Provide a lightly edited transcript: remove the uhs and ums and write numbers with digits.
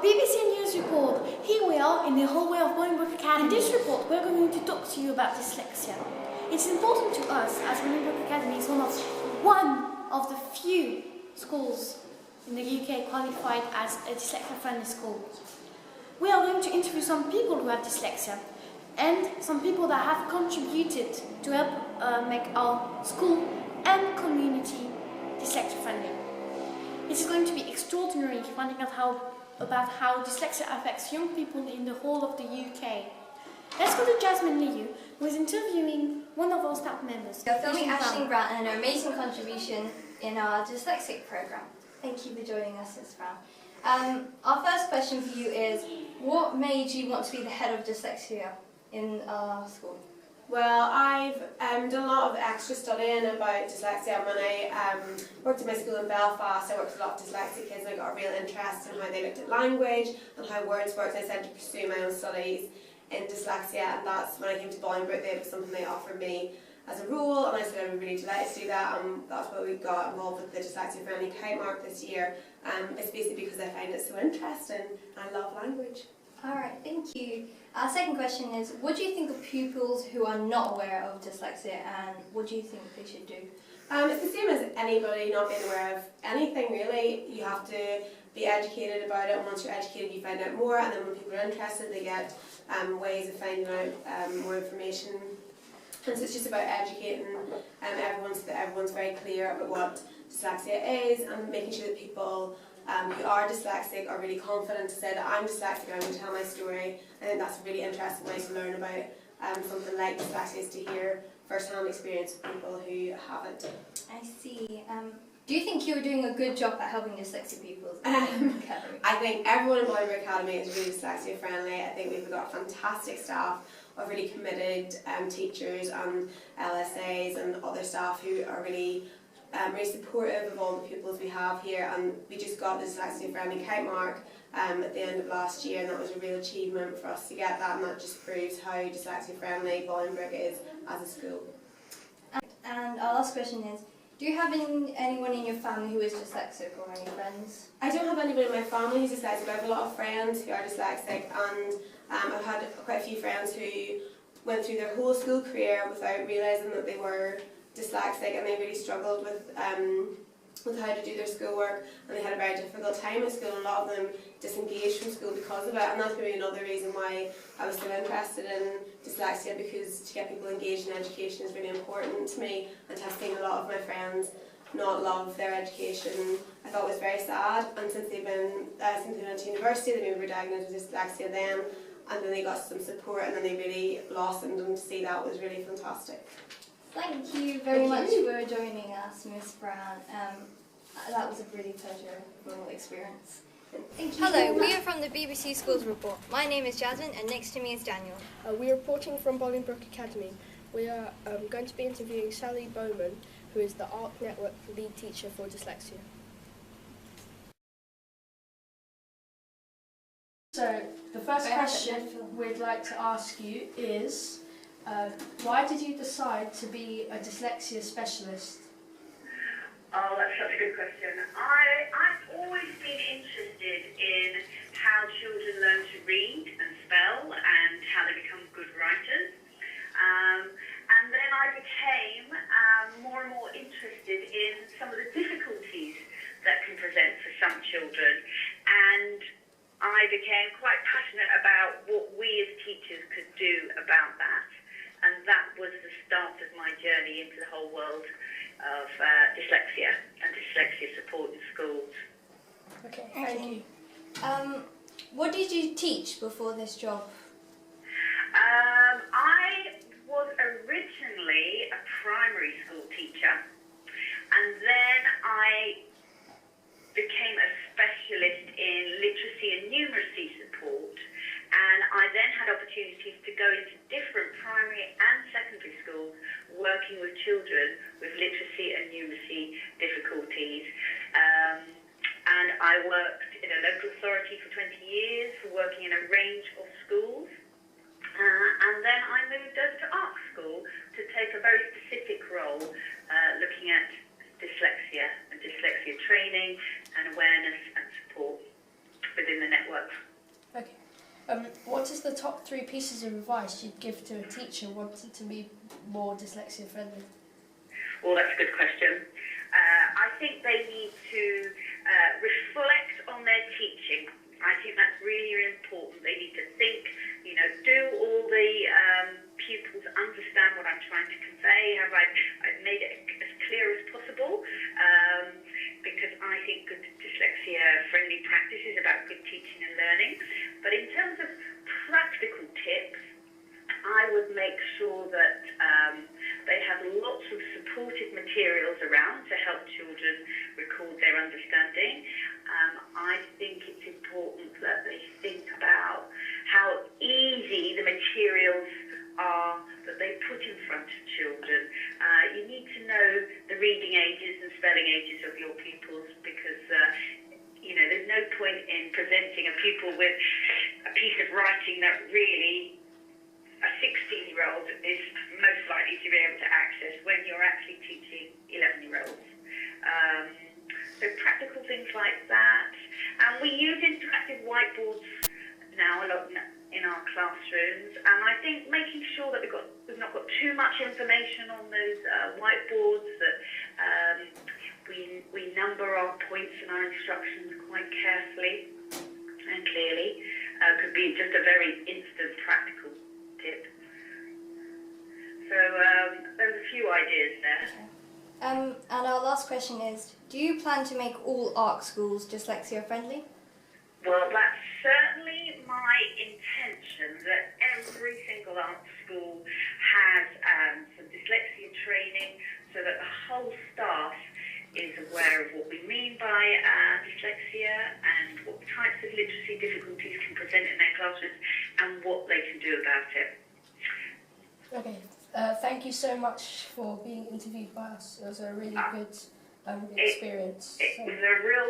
BBC News report. Here we are in the hallway of Bolingbroke Academy. In this report, we're going to talk to you about dyslexia. It's important to us as Bolingbroke Academy is one of the few schools in the UK qualified as a dyslexia-friendly school. We are going to interview some people who have dyslexia and some people that have contributed to help make our school and community dyslexia-friendly. It is going to be extraordinary finding out about how dyslexia affects young people in the whole of the UK. Let's go to Jasmine Liu, who is interviewing one of our staff members. You're filming Ashling Brown and an amazing contribution in our dyslexic programme. Thank you for joining us, Ms. Brown. Our first question for you is, what made you want to be the head of dyslexia in our school? Well, I've done a lot of extra studying about dyslexia. When I worked in my school in Belfast, I worked with a lot of dyslexic kids and I got a real interest in how they looked at language and how words worked. I decided to pursue my own studies in dyslexia, and that's when I came to Bolingbroke. It was something they offered me as a role, and I said I would really delighted to do that, and that's why we got involved with the Dyslexia Friendly Kite Mark this year. It's basically because I find it so interesting and I love language. Alright, thank you. Our second question is, what do you think of pupils who are not aware of dyslexia, and what do you think they should do? It's the same as anybody not being aware of anything really. You have to be educated about it, and once you're educated you find out more, and then when people are interested they get ways of finding out more information. And so it's just about educating everyone so that everyone's very clear about what dyslexia is, and making sure that people who are dyslexic are really confident to say that I'm dyslexic and I'm going to tell my story. I think that's a really interesting way to learn about something like dyslexia, is to hear first-hand experience of people who have it. I see. Do you think you're doing a good job at helping dyslexic pupils? I think everyone in Bolingbroke Academy is really dyslexia friendly. I think we've got fantastic staff of really committed teachers and LSAs and other staff who are really supportive of all the pupils we have here, and we just got the Dyslexia Friendly Kite Mark at the end of last year, and that was a real achievement for us to get that, and that just proves how dyslexia friendly Bolingbroke is as a school. And our last question is, do you have anyone in your family who is dyslexic, or any friends? I don't have anybody in my family who's dyslexic. I have a lot of friends who are dyslexic, and I've had quite a few friends who went through their whole school career without realising that they were dyslexic, and they really struggled with how to do their schoolwork, and they had a very difficult time at school, and a lot of them disengaged from school because of it, and that's maybe another reason why I was so interested in dyslexia, because to get people engaged in education is really important to me, and to have seen a lot of my friends not love their education I thought was very sad. And since they went to university, they maybe were diagnosed with dyslexia then, and then they got some support, and then they really blossomed, and to see that was really fantastic. Thank you very much for joining us, Miss Brown. That was a really pleasurable experience. Thank you. Hello, we are from the BBC Schools Report. My name is Jasmine, and next to me is Daniel. We are reporting from Bolingbroke Academy. We are going to be interviewing Sally Bowman, who is the ARC Network lead teacher for dyslexia. So, the first question we'd like to ask you is, why did you decide to be a dyslexia specialist? Oh, that's such a good question. I've always been interested in how children learn to read and spell and how they become good writers. And then I became more and more interested in some of the difficulties that can present for some children. And I became quite passionate about what we as teachers could do about that. And that was the start of my journey into the whole world of dyslexia and dyslexia support in schools. Okay, thank you. What did you teach before this job? I was originally a primary school teacher, and then I became a specialist in literacy and numeracy support, and I then had opportunities to go into different primary and secondary schools working with children with literacy and numeracy difficulties. And I worked in a local authority for 20 years, working in a range of schools. And then I moved over to ARC School to take a very specific role looking at dyslexia and dyslexia training and awareness and support. within the networks. Okay. What is the top 3 pieces of advice you'd give to a teacher wanting to be more dyslexia friendly? Well, that's a good question. I think they need to reflect on their teaching. I think that's really, really important. They need to think, do all the pupils understand what I'm trying to convey? Have I've made it as clear as possible? Because I think good dyslexia-friendly practice is about good teaching and learning. But in terms of practical tips, I would make sure that they have lots of supportive materials around to help children record their understanding. I think it's important that they think about how easy the materials are that they put in front of children. You need to know the reading ages and spelling ages of your pupils because there's no point in presenting a pupil with a piece of writing that really a 16-year-old is most likely to be able to access when you're actually teaching 11-year-olds. So practical things like that. And we use interactive whiteboards now a lot in our classrooms, and I think making sure that we've not got too much information on those whiteboards, that we number our points and our instructions quite carefully and clearly, could be just a very instant practical tip. So there's a few ideas there. Okay. And our last question is, do you plan to make all ARC schools dyslexia friendly? Well, that's certainly my intention, that every single art school has some dyslexia training so that the whole staff is aware of what we mean by dyslexia and what types of literacy difficulties can present in their classrooms and what they can do about it. Okay. Thank you so much for being interviewed by us. It was a really good experience. It was a real